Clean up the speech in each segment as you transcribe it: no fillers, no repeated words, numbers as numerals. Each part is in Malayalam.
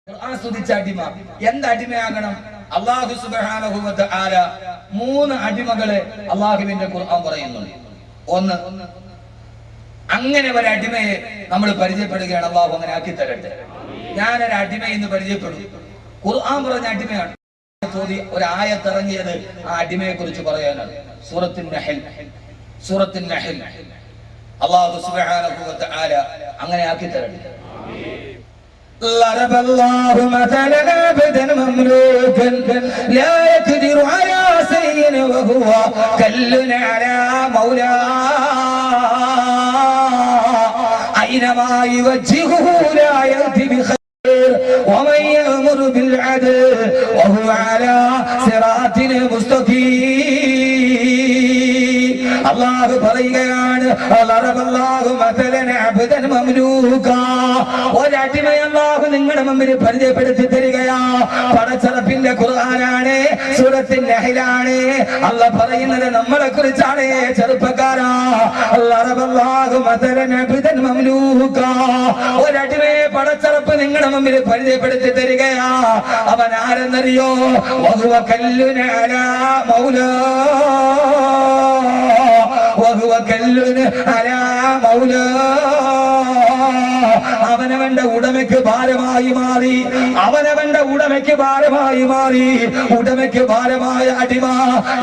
ഖുർആൻ സ്തുതിച്ച അടിമ എന്ത് അടിമയാകണം? അല്ലാഹു സുബ്ഹാനഹു വ തആല മൂന്ന് അടിമകളെ അല്ലാഹുവിന്റെ ഖുർആൻ പറയുന്നുണ്ട്. ഒന്ന്, അങ്ങനെ ഒരു അടിമയെ നമ്മൾ പരിചയപ്പെടുകയാണ്. അല്ലാഹു അങ്ങനെ ആക്കി തരട്ടെ. ഞാനൊരു അടിമ എന്ന് പരിചയപ്പെടും. ഖുർആൻ പറഞ്ഞ അടിമയാണ്. ഒരു ആയത്ത് ഇറങ്ങിയത് ആ അടിമയെ കുറിച്ച് പറയാനാണ്. സൂറത്തുൻ നഹൽ. അല്ലാഹു സുബ്ഹാനഹു വ തആല അങ്ങനെ ആക്കി തരട്ടെ. ضرب الله مثلا عبدا مملوكا لا يقدر على شيء وهو كل على مولاه أينما يوجهه لا يأتي بخير ومن يأمر بالعدل وهو على صراط مستقيم. അല്ലാഹു പറയുകയാണ്, ഒരടിമയെ അല്ലാഹു നിങ്ങളുടെ മുമ്പിൽ പരിചയപ്പെടുത്തി തരികയാ. പടച്ചറപ്പിന്റെ ഖുർആനാണ്, സൂറത്തുൻ നഹ്ലാണ്. അല്ലാഹു പറയുന്നത് നമ്മളെ കുറിച്ചാണ്. ചെറുപ്പക്കാരാ, ഒരടിമയെ പടച്ചറപ്പ് നിങ്ങളുടെ മുമ്പിൽ പരിചയപ്പെടുത്തി തരികയാ. അവൻ ആരെന്നറിയോ? അവനവന്റെ ഉടമയ്ക്ക് ഭാരമായി മാറി. ഉടമയ്ക്ക് ഭാരമായ അടിമ.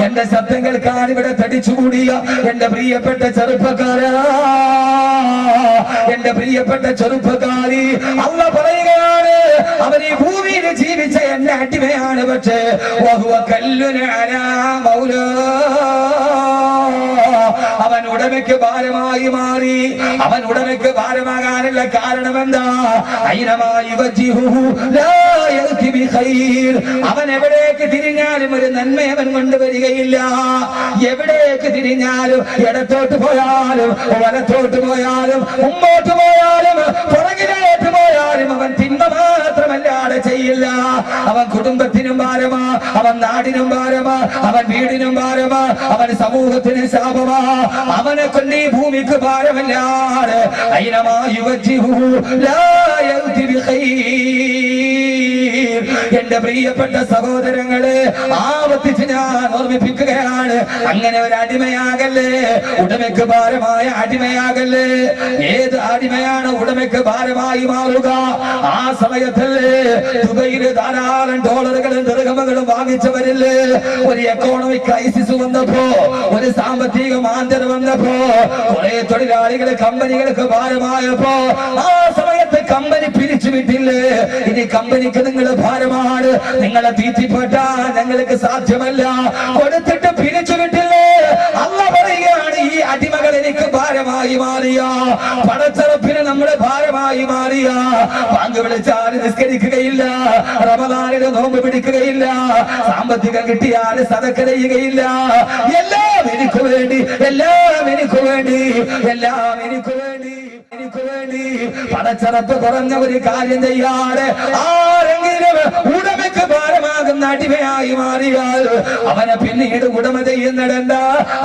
എന്റെ ശബ്ദം കേൾക്കാൻ ഇവിടെ തടിച്ചുകൂടിയ എന്റെ പ്രിയപ്പെട്ട ചെറുപ്പക്കാരി, അല്ലാഹു പറയുകയാണ്, അവൻ ഈ ഭൂമിയിൽ ജീവിച്ച എന്റെ അടിമയാണ്. പക്ഷേ അവൻ ഉടമയ്ക്ക് ഭാരമായി മാറി. അവൻ ഉടമയ്ക്ക് ഭാരമാകാനുള്ള കാരണം എന്താ? അവൻ എവിടേക്ക് തിരിഞ്ഞാലും ഒരു നന്മ അവൻ കൊണ്ടുവരികയില്ല. എവിടേക്ക് തിരിഞ്ഞാലും, ഇടത്തോട്ട് പോയാലും വലത്തോട്ട് പോയാലും മുമ്പോട്ട് പോയാലും പുറകിലോട്ട് പോയാലും അവൻ തിന്മ മാത്രമല്ലാതെ ചെയ്യില്ല. അവൻ കുടുംബത്തിനും ഭാരമാ, അവൻ നാടിനും ഭാരമാ, അവൻ വീടിനും ഭാരമാ, അവൻ സമൂഹത്തിന് ശാപമാ. അവനെ കൊണ്ട് ഈ ഭൂമിക്ക് ഭാരമല്ലാതെ എന്റെ പ്രിയപ്പെട്ട സഹോദരങ്ങളെ, ആവർത്തിച്ച് ഞാൻ ഓർമ്മിപ്പിക്കുകയാണ്, അങ്ങനെ ഒരു അടിമയാകല്ലേ, ഉടമയ്ക്ക് ഭാരമായ അടിമയാകല്ലേ. ഏത് അടിമയാണ് ഉടമയ്ക്ക് ഭാരമായി മാറുക? ആ സമയത്തല്ലേ ദുബൈയിൽ ധാരാളം ഡോളറുകളും ദിർഹമുകളും വാങ്ങിച്ചവരില്ലേ? ഒരു എക്കോണമിക് ക്രൈസിസ് വന്നപ്പോ, ഒരു സാമ്പത്തിക മാന്ദ്യത വന്നപ്പോ, കുറെ തൊഴിലാളികൾ കമ്പനികൾക്ക് ഭാരമായപ്പോ ആ സമയത്ത് കമ്പനി പിരിച്ചുവിട്ടില്ലേ? ഇനി കമ്പനിക്ക് നിങ്ങൾ ഭാരമാണ്, നിങ്ങളെ തീറ്റിപ്പെട്ടാൻ ഞങ്ങൾക്ക് സാധ്യമല്ല, കൊടുത്തിട്ട് പിരിച്ചുവിട്ടില്ലേ? അല്ലാഹു പറയുകയാണ്, ഈ അടിമകൾ എനിക്ക് ഭാരമായി മാറിയ, പടച്ചറപ്പിന് നമ്മളെ ഭാരമായി മാറിയ, പങ്ക് വിളിച്ചാൽ നിസ്കരിക്കുകയില്ല, റമദാനിൽ നോമ്പ് പിടിക്കുകയില്ല, സാമ്പത്തികം കിട്ടിയാൽ സദഖ ചെയ്യുകയില്ല. എല്ലാം എനിക്ക് വേണ്ടി പടച്ചറപ്പ് കുറഞ്ഞ ഒരു കാര്യം ചെയ്യാതെ ആരെങ്കിലും ഉടമയ്ക്ക് ഭാരമാകുന്ന അടിമയായി മാറിയാൽ അവനെ പിന്നീട് ഉടമ ചെയ്യുന്നിടണ്ട,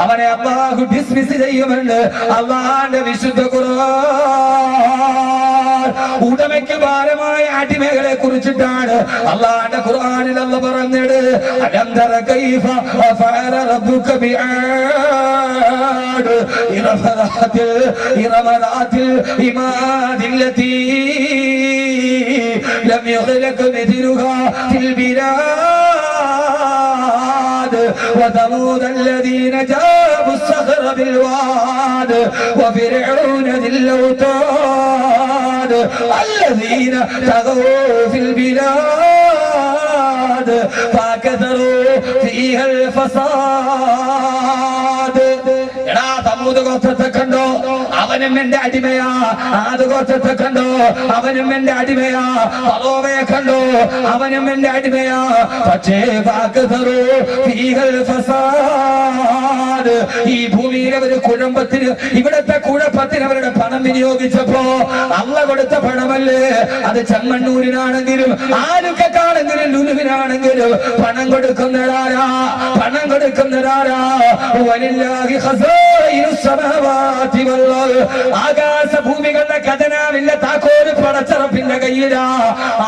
അവനെ അല്ലാഹു ഡിസ്മിസ് ചെയ്യുമെന്ന് അല്ലാഹുവിന്റെ വിശുദ്ധ ഖുർആൻ ഉടമയ്ക്ക് ഭാരമായ അടിമകളെ കുറിച്ചിട്ടാണ് അല്ലാഹുവിന്റെ ഖുർആനിൽ അല്ലാഹു പറഞ്ഞത്. അലം തറ കൈഫ ഫഅല റബ്ബുക ബിആദ് ഇറമദാത്തിൽ ഇമാദില്ലതി ലം യുഖ്ലഖ മിഥ്ലുഹാ ഫിൽ ബിലാദ് وثمود الذين جابوا الصخر بالواد وفرعون ذي الأوتاد الذين طغوا في البلاد فكثروا فيها الفساد. സമൂഹ ഗോത്രത്തെ കണ്ടോ? അവനും എന്റെ അടിമയാ. ആദ് ഗോത്രത്തെ കണ്ടോ? അവനും എന്റെ അടിമയാ. ഫറോവയെ കണ്ടോ? അവനും എന്റെ അടിമയാ. പക്ഷേ ഈ ഭൂമിയിലെ ഒരു കുഴമ്പത്തിന്, ഇവിടത്തെ കുഴപ്പത്തിന് അവരുടെ പണം വിനിയോഗിച്ചപ്പോ അല്ലാഹു കൊടുത്ത പണമല്ലേ അത്? ചെമ്മണ്ണൂരിനാണെങ്കിലും ആരുക്കാണെങ്കിലും ലുലുവിനാണെങ്കിലും പണം കൊടുക്കുന്നതാരാ? വലില്ലാഹി ഖസായിനുസ് സമാവാതി ആകാശ ഭൂമികളുടെ ഖജനാവില്ല താക്കോല് പടച്ചറപ്പിന്റെ കയ്യിലാ.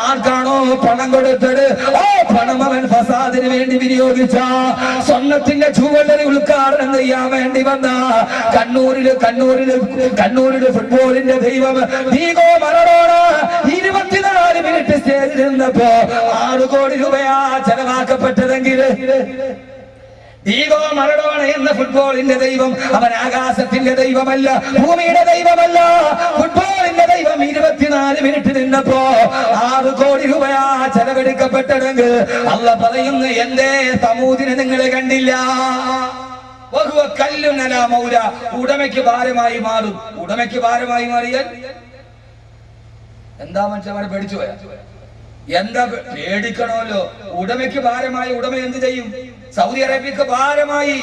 ആർക്കാണോ പണം കൊടുത്തത് ഓ പണം അവൻ ഫസാദിന് വേണ്ടി വിനിയോഗിച്ച സ്വർണത്തിന്റെ ജുവലറി ഉദ്ഘാടനം ചെയ്യാൻ വേണ്ടി വന്ന കണ്ണൂരില് ഫുട്ബോളിന്റെ ദൈവം ഡീഗോ മറഡോണ 24 മിനിറ്റ് സ്റ്റേജിൽ നിന്നപ്പോ 6 കോടി രൂപയാ ചെലവാക്കപ്പെട്ടതെങ്കിൽ ഡീഗോ മറഡോണ എന്ന ഫുട്ബോളിന്റെ ദൈവം അവൻ ആകാശത്തിന്റെ ദൈവമല്ല, ഭൂമിയുടെ ദൈവമല്ല. ഫുട്ബോളിന്റെ ദൈവം 24 മിനിറ്റ് നിന്നപ്പോ 6 കോടി രൂപയാ ചെലവഴിക്കപ്പെട്ടതെങ്കിൽ അല്ല പറയുന്നു എന്തേ സമൂദിനെ നിങ്ങൾ കണ്ടില്ല? കല്ലുനല മൗല, ഉടമയ്ക്ക് ഭാരമായി മാറും. ഉടമയ്ക്ക് ഭാരമായി മാറിയാൽ എന്താ മനുഷ്യന്മാരെ പേടിച്ചു പോയാ? എന്താ പേടിക്കണമല്ലോ. ഉടമയ്ക്ക് ഭാരമായി ഉടമ എന്ത് ചെയ്യും? സൗദി അറേബ്യക്ക് ഭാരമായി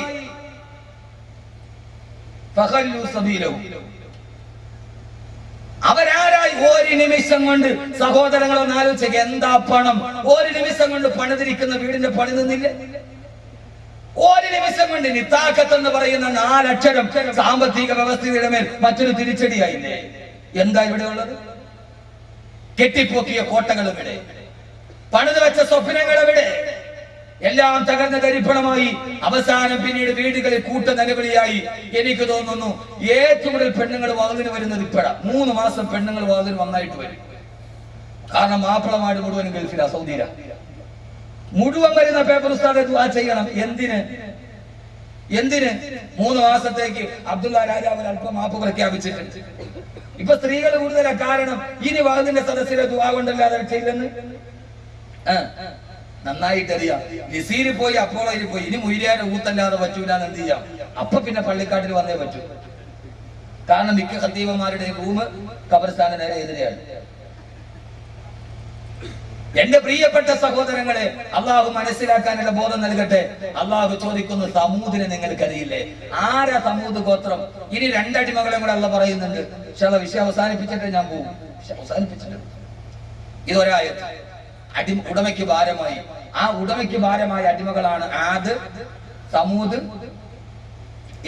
അവരാരായി? ഒരു നിമിഷം കൊണ്ട് സഹോദരങ്ങളൊന്ന് ആലോചിക്കുക, എന്താ പണം? ഒരു നിമിഷം കൊണ്ട് പണിതിരിക്കുന്ന വീടിന്റെ പണി നിന്നില്ല. ഒരു നിമിഷം കൊണ്ട് നിത്താഖത്ത് എന്ന് പറയുന്ന 4 അക്ഷരം സാമ്പത്തിക വ്യവസ്ഥയുടെ മേൽ മറ്റൊരു തിരിച്ചടിയായില്ലേ? എന്താ ഇവിടെ ഉള്ളത്? കെട്ടിപ്പൊക്കിയ കോട്ടകൾ ഇവിടെ, പണിത് വെച്ച സ്വപ്നങ്ങൾ ഇവിടെ, എല്ലാം തകർന്ന തരിപ്പണമായി. അവസാനം പിന്നീട് വീടുകളിൽ കൂട്ട നിലവിളിയായി. എനിക്ക് തോന്നുന്നു ഏറ്റവും കൂടുതൽ പെണ്ണുങ്ങൾ വാതിന് വരുന്നത് ഇപ്പോഴാ. 3 മാസം പെണ്ണുങ്ങൾ വാതിന് വന്നായിട്ട് വരും. കാരണം മാപ്പിളമാട് മുഴുവൻ ഗൾഫിലാ, സൗദിയിലാ. മുഴുവൻ വരുന്ന പേപ്പർ ഉസ്താദെ ദുആ ചെയ്യണം. എന്തിന് 3 മാസത്തേക്ക് അബ്ദുള്ള രാജാവ് അല്പം മാപ്പ് പ്രഖ്യാപിച്ചിട്ടുണ്ട്. ഇപ്പൊ സ്ത്രീകൾ കൂടുതലാ. കാരണം ഇനി വാതിന്റെ സദസ്സിലെ ദുആ കൊണ്ടല്ലാതെ ചെയ്തെന്ന് നന്നായിട്ടറിയാം. നിസീര് പോയി അപ്പോളയിൽ പോയി ഇനി മുയിലാരുടെ ഊത്തല്ലാതെ പറ്റൂലെന്ന് എന്ത് ചെയ്യാം? അപ്പൊ പിന്നെ പള്ളിക്കാട്ടിൽ വന്നേ പറ്റൂ. കാരണം മിക്ക ഖത്തീബന്മാരുടെ റൂം ഖബർസ്ഥാന് നേരെ എതിരെയാണ്. എന്റെ പ്രിയപ്പെട്ട സഹോദരങ്ങളെ, അള്ളാഹു മനസ്സിലാക്കാനുള്ള ബോധം നൽകട്ടെ. അള്ളാഹു ചോദിക്കുന്നു, സമൂദിനെ നിങ്ങൾക്കറിയില്ലേ? ആരാ സമൂദ് ഗോത്രം? ഇനി 2 അടിമകളെ കൂടെ അള്ള പറയുന്നുണ്ട്. വിഷയം അവസാനിപ്പിച്ചിട്ട് ഞാൻ പോകും. അവസാനിപ്പിച്ചിട്ട് ഇതൊരായത്ത്. ഉടമയ്ക്ക് ഭാരമായി. ആ ഉടമയ്ക്ക് ഭാരമായ അടിമകളാണ് ആദ്, സമൂദ്,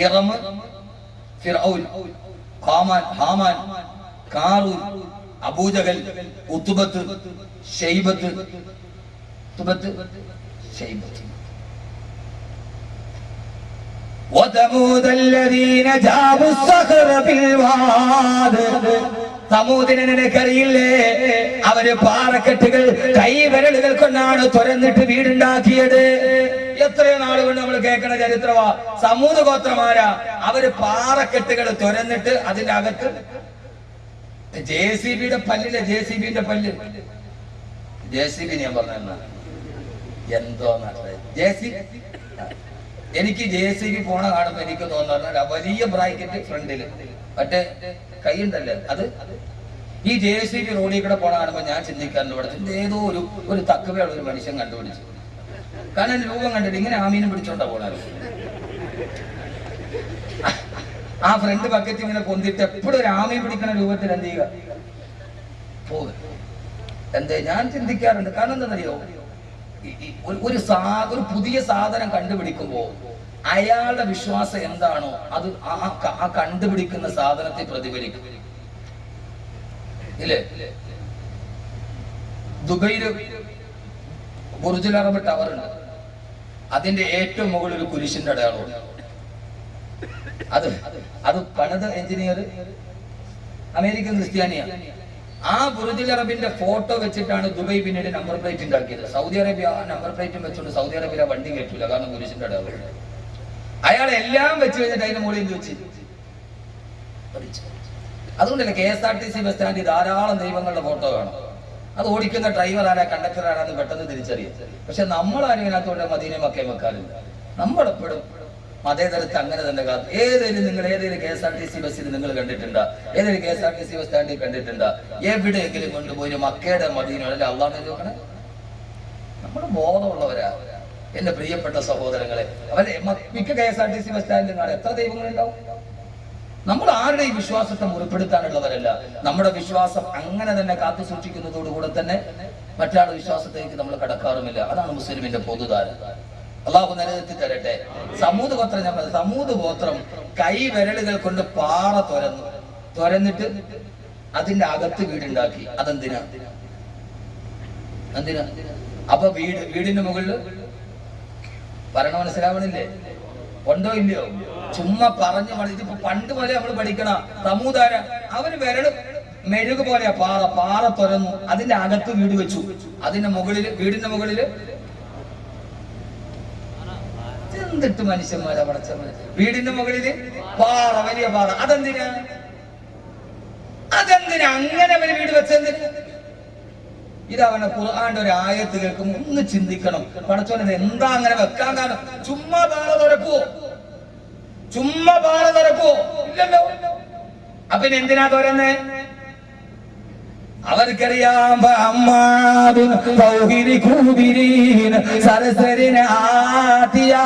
ഇറം, ഫിർഔൻ, ഹാമാൻ, കാറൂൻ, അബൂജഹൽ, ഉത്ബത്ത്, ഷൈബത്ത്. സമൂദിനെ നിനക്കറിയില്ലേ? അവര് പാറക്കെട്ടുകൾ കൈവിരലുകൾ കൊണ്ടാണ് തുറന്നിട്ട് വീടുണ്ടാക്കിയത്. എത്രയോ നാളുകൊണ്ട് നമ്മൾ കേൾക്കണ ചരിത്രമാ. സമൂദ് ഗോത്രമാരാ. അവര് പാറക്കെട്ടുകൾ തുറന്നിട്ട് അതിന്റെ അകത്ത് JCBയുടെ പല്ലിലെ JCBന്റെ പല്ല്, JCB ഞാൻ പറഞ്ഞ എന്തോ എനിക്ക് JCB പോണ കാണുമ്പോ എനിക്ക് തോന്നുന്ന വലിയ ബ്രാക്കറ്റ് ഫ്രണ്ടില് മറ്റേ കൈയുണ്ടല്ലേ അത്. ഈ JCB റോഡിൽ കൂടെ പോണ കാണുമ്പോ ഞാൻ ചിന്തിക്കാറുണ്ട്, ഇവിടെ ഏതോ ഒരു തക്കവയുള്ള ഒരു മനുഷ്യൻ കണ്ടുപിടിച്ചു. കാരണം രൂപം കണ്ടിട്ട് ഇങ്ങനെ ആമീനെ പിടിച്ചോണ്ടാ പോണാലോ. ആ ഫ്രണ്ട് ബക്കറ്റ് ഇങ്ങനെ കൊന്നിട്ട് എപ്പോഴും ഒരു ആമയെ പിടിക്കുന്ന രൂപത്തിൽ എന്ത് ചെയ്യുക പോകുക. എന്തേ ഞാൻ ചിന്തിക്കാറുണ്ട്. കാരണം എന്താണെന്നറിയോ? ഒരു പുതിയ സാധനം കണ്ടുപിടിക്കുമ്പോ അയാളുടെ വിശ്വാസം എന്താണോ അത് ആ കണ്ടുപിടിക്കുന്ന സാധനത്തെ പ്രതിഫലിക്കും. ഇല്ലേ? ദുബൈയില് ബുർജുൽ അറബ് ടവർ ഉണ്ട്. അതിന്റെ ഏറ്റവും മുകളിൽ ഒരു കുരിശിന്റെ അടയാളമുണ്ട്. അത് പണിത എഞ്ചിനീയർ അമേരിക്കൻ ക്രിസ്ത്യാനിയാണ്. ആ ബുർജുൽ അറബിന്റെ ഫോട്ടോ വെച്ചിട്ടാണ് ദുബൈ പിന്നീട് നമ്പർ പ്ലേറ്റ് ഉണ്ടാക്കിയത്. സൗദി അറേബ്യ നമ്പർ പ്ലേറ്റും വെച്ചുകൊണ്ട് സൗദി അറേബ്യ വണ്ടി കയറ്റൂല, കാരണം കുരിശിന്റെ അടയാളം. അയാൾ എല്ലാം വെച്ച് കഴിഞ്ഞിട്ട് അതിന്റെ മുകളിൽ എന്ത് വെച്ച് അതുകൊണ്ടല്ലേ KSRTC ബസ് സ്റ്റാൻഡിൽ ധാരാളം ദൈവങ്ങളുടെ ഫോട്ടോ കാണും. അത് ഓടിക്കുന്ന ഡ്രൈവർ ആരാ, കണ്ടക്ടർ ആരാന്ന് പെട്ടെന്ന് തിരിച്ചറിയാം. പക്ഷെ നമ്മളാരും ഇതിനകത്തോടെ മദീനയും മക്കയും വെക്കാറില്ല. നമ്മളെപ്പോഴും മതേതരത്തെ അങ്ങനെ തന്നെ കാത്തു. നിങ്ങൾ ഏതെങ്കിലും KSRTC ബസ്സിൽ നിങ്ങൾ കണ്ടിട്ടുണ്ടോ? ഏതെങ്കിലും KSRTC ബസ് സ്റ്റാൻഡിൽ കണ്ടിട്ടുണ്ടോ? എവിടെയെങ്കിലും കൊണ്ടുപോയി മക്കയുടെ മദീനയുടെ അള്ളാഹ് നോക്കണേ. നമ്മുടെ ബോധമുള്ളവരാ എന്റെ പ്രിയപ്പെട്ട സഹോദരങ്ങളെ. അവരെ മിക്ക KSRTC ബസ് സ്റ്റാൻഡിൽ കാണാൻ എത്ര ദൈവങ്ങളുണ്ടാവും? നമ്മൾ ആരുടെയും വിശ്വാസത്തെ മുറിപ്പെടുത്താനുള്ളവരല്ല. നമ്മുടെ വിശ്വാസം അങ്ങനെ തന്നെ കാത്തു സൂക്ഷിക്കുന്നതോടുകൂടെ തന്നെ മറ്റാളുടെ വിശ്വാസത്തേക്ക് നമ്മൾ കടക്കാറുമില്ല. അതാണ് മുസ്ലിമിന്റെ പൊതുധാര. അള്ളാഹു നിലനിർത്തി തരട്ടെ. സമൂത് ഗോത്രം ഞാൻ പറഞ്ഞു. സമൂത് ഗോത്രം കൈ വിരലുകൾ കൊണ്ട് പാറ തുരന്നിട്ട് അതിന്റെ അകത്ത് വീടുണ്ടാക്കി. അതെന്തിനാ? അപ്പൊ വീടിന്റെ മുകളിൽ പറയണ മനസ്സിലാവണില്ലേ? ഉണ്ടോ ഇല്ലയോ? ചുമ്മാ പറഞ്ഞു ഇതിപ്പോ പണ്ട് പോലെ നമ്മൾ പഠിക്കണ സമൂതാര അവര് വിരല് മെഴുക് പോലെയാ പാറ തുരന്നു അതിന്റെ അകത്ത് വീട് വെച്ചു. അതിന്റെ മുകളില് വീടിന്റെ മുകളില് എന്തിട്ട് മനുഷ്യന്മാരാ പടച്ചവന്. വീടിന്റെ മുകളില് പാറ, വലിയ പാറ. അതെന്തിനാ അങ്ങനെ അവര് വീട് വെച്ചെന്തിന്? ഇതവനെ ഖുർആന്റെ ഒരു ആയത്ത് കേൾക്കും ഒന്ന് ചിന്തിക്കണം. പടച്ചോനെ എന്താ അങ്ങനെ വെക്കാൻ കാരണം? ചുമ്മാ പാറ തുറക്കുവോ? ഇല്ലല്ലോ. അപ്പൊ എന്തിനാ തുറന്നേ? അവർക്കറിയാം സരസരിനെ ആത്തിയാ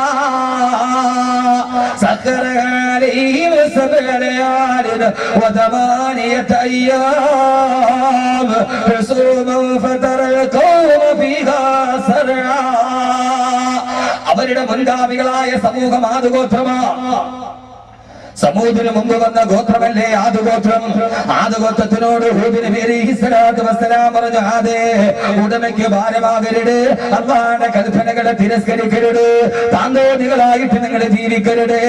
സക്കരകാലീം സബലയാലിൻ വദമാനിയത അയ്യാം റസൂമൻ ഫതറൽ ഖൗമ ഫീഹാ സർആ. അവരുടെ മുൻഗാമികളായ സമൂഹം ആദുഗോത്രമാ. സമൂഹത്തിന് മുമ്പ് വന്ന ഗോത്രമല്ലേ ആദുഗോത്രം. ആദുഗോത്രത്തിനോട് ഹൂദ് നബി അലൈഹി സ്വലാത്തു വസ്സലാം പറഞ്ഞു, ആദേ ഉടമയ്ക്ക് ഭാരമാകരുത്, അല്ലാഹുവിന്റെ കൽപ്പനകളെ തിരസ്കരിക്കരുത്, താന്തോന്നികളായിട്ട് നിങ്ങൾ ജീവിക്കരുത്.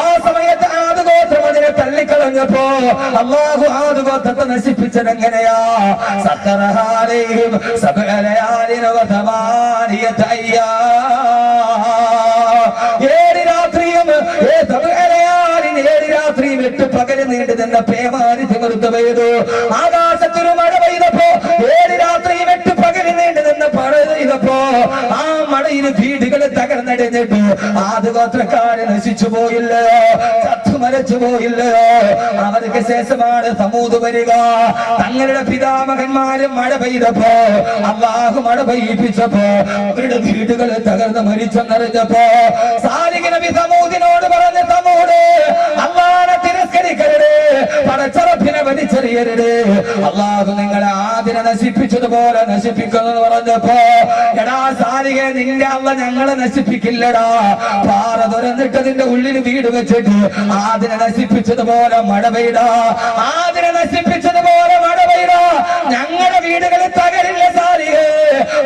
ആ സമയത്ത് ആദുഗോത്രം അതിനെ തള്ളിക്കളഞ്ഞപ്പോ അല്ലാഹു ആദുഗോത്രത്തെ നശിപ്പിച്ചത് എങ്ങനെയാ? സഖറഹാലൈഹിം സബഅലയാലിൻ വതമാനിയത അയ്യാം. 7 രാത്രിയും 7 രാത്രിയും 8 പകല് നീണ്ടു നിന്ന പേമാരി തിമിർത്ത് പെയ്തു. ആകാശത്തൊരു മഴ പെയ്തപ്പോ 7 രാത്രിയും 8 പകല് നീണ്ടു നിന്ന മഴ പെയ്തപ്പോ ആ മഴയിൽ വീടുകൾ തകർന്നടിഞ്ഞിട്ട് ആദുഗോത്രക്കാര് നശിച്ചു പോയില്ലയോ? ചത്തുമരച്ചു പോയില്ലയോ? അവർക്ക് ശേഷമാണ് സമൂത് വരിക. തങ്ങളുടെ പിതാമഹന്മാരും മഴ പെയ്തപ്പോ അല്ലാഹു മഴ പെയ്യിപ്പിച്ചപ്പോ അവരുടെ വീടുകൾ തകർന്ന് മരിച്ചെന്നറിഞ്ഞപ്പോ സാലിഹ് നബി സമൂദിനോട് പറഞ്ഞ, സമൂദ് അല്ലാഹുവിനെ തിരസ്കരിക്കരുത്, പടച്ചറപ്പിനെ വലിച്ചെറിയരുത്, അല്ലാഹു നിങ്ങളെ ആദിനെ നശിപ്പിച്ചതുപോലെ നശിപ്പിക്കുമെന്ന് പറഞ്ഞപ്പോ, എടാ സാലിഹേ, നിന്റെ അല്ല ഞങ്ങളെ നശിപ്പിക്കില്ലടാ. പാറ തുറന്നിട്ടതിന്റെ ഉള്ളിൽ വീട് വെച്ചിട്ട് ആദിനെ നശിപ്പിച്ചതുപോലെ മഴ പെയ്താ, ആദിനെ നശിപ്പിച്ചതുപോലെ മഴ പെയ്താ ഞങ്ങളുടെ വീടുകളിൽ തകരില്ല സാലിഹേ.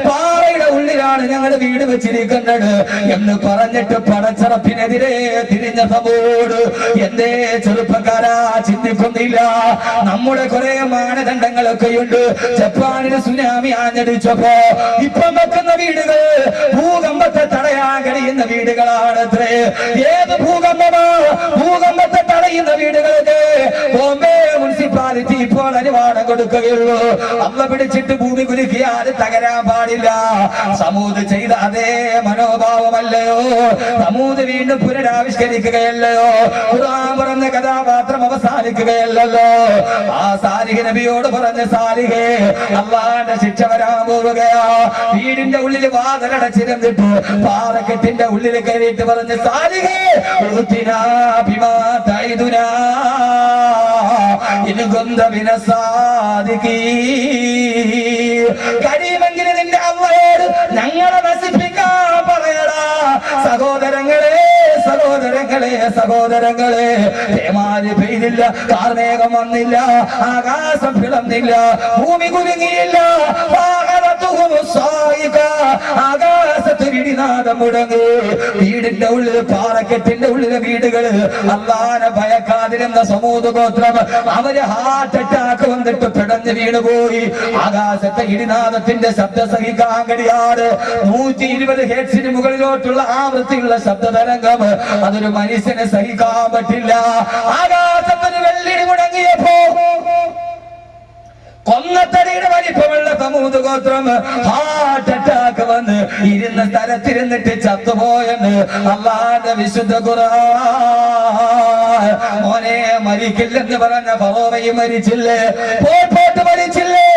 പാറയുടെ ഉള്ളിലാണ് ഞങ്ങളുടെ വീട് വെച്ചിരിക്കുന്നത് എന്ന് പറഞ്ഞിട്ട് പടച്ചറപ്പിനെതിരെ തിരിഞ്ഞ സമൂദ്, എന്തേ ചെറുപ്പക്കാരാ ചിന്തിക്കുന്നില്ല? നമ്മുടെ കുറെ മാനദണ്ഡങ്ങളൊക്കെയുണ്ട്. ജപ്പാനിന് സുനാമി ആഞ്ഞടിച്ചപ്പോ ഇപ്പം വെക്കുന്ന വീടുകൾ ഭൂകമ്പത്തെ തടയാൻ കഴിയുന്ന വീടുകളാണത്രേ. ഏത് ഭൂകമ്പമോ? ഭൂകമ്പത്തെ തടയുന്ന വീടുകൾക്ക് ബോംബെ മുനിസിപ്പാലിറ്റി ഇപ്പോൾ അനുവാദം കൊടുക്കുകയുള്ളൂ. അമ്മ പിടിച്ചിട്ട് ഭൂമി കുലുക്കിയാൽ തകരാൻ പാടില്ല. സമൂദ് ചെയ്ത അതേ മനോഭാവമല്ലയോ? സമൂദ് വീണ്ടും പുനരാവിഷ്കരിക്കുകയല്ലയോ? ഖുർആൻ പറഞ്ഞ കഥാപാത്രം അവസാനിക്കുകയല്ലല്ലോ. ആ സാലിഹ് നബിയോട് പറഞ്ഞ, സാലിഹേ, അല്ലാഹുവിന്റെ ശിക്ഷ വരാൻ പോവുകയാ. വീടിന്റെ ഉള്ളിൽ വാതിലടച്ചിരുന്നിട്ട് പാറക്കെട്ടിന്റെ ഉള്ളിൽ കയറിയിട്ട് പറഞ്ഞ, സാലിഹേ, ഉത്തിനാ ബിമാ തൈദുനാ ഇൻ കുന്ത മിനസ്സാദിഖീൻ. കഴിയുമെങ്കിൽ നിന്റെ അല്ലാഹുവോട് ഞങ്ങളെ നശിപ്പിക്കാൻ പറയടാ. സഹോദരങ്ങളെ, പേമാരി പെയ്തില്ല, കാർമേഘം വന്നില്ല, ആകാശം പിളർന്നില്ല, ഭൂമി കുലുങ്ങിയില്ല, ആകാശത്ത് ഇടിനാദം മുടങ്ങി. വീടിന്റെ ഉള്ളിൽ, പാറക്കെട്ടിന്റെ ഉള്ളിലെ വീടുകൾ അല്ലാഹുവിനെ ഭയക്കാതിരുന്ന സമൂദ് ഗോത്രം അവര് ഹാർട്ട് അറ്റാക്ക് വന്നിട്ട് പിടഞ്ഞ് വീണുപോയി. ആകാശത്തെ ഇടിനാദത്തിന്റെ ശബ്ദം സഹിക്കാൻ കഴിയാതെ 120 ഹെർട്സിന് മുകളിലോട്ടുള്ള ആവൃത്തിയുള്ള ശബ്ദ തരംഗം അതൊരു മനുഷ്യനെ സഹിക്കാൻ പറ്റില്ല. ആകാശത്തിന് വെള്ളിടി മുടങ്ങിയപ്പോ കൊന്നത്തടിയുടെ വലിപ്പമുള്ള സമൂദ് ഗോത്രം ഹാർട്ട് അറ്റാക്ക് വന്ന് ഇരുന്ന സ്ഥലത്തിരുന്നിട്ട് ചത്തുപോയെന്ന് അല്ലാഹുവിന്റെ വിശുദ്ധ ഖുർആൻ. മോനെ, മരിക്കില്ലെന്ന് പറഞ്ഞ ഫറോവയും മരിച്ചില്ലേ? പോട്ട് മരിച്ചില്ലേ?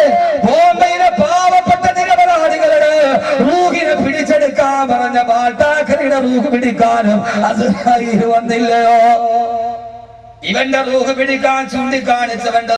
ബോംബെയിലെ പാവപ്പെട്ട നിരപരാധികളുടെ റൂഹിനെ പിടിച്ചെടുക്കാൻ പറഞ്ഞ ബാൾട്ടാക്കറിയുടെ റൂഹ് പിടിക്കാനും അസ്രായീൽ വന്നില്ലയോ? ഇവന്റെ റൂഹ് പിടിക്കാൻ ചൂണ്ടിക്കാണിച്ചവന്റെ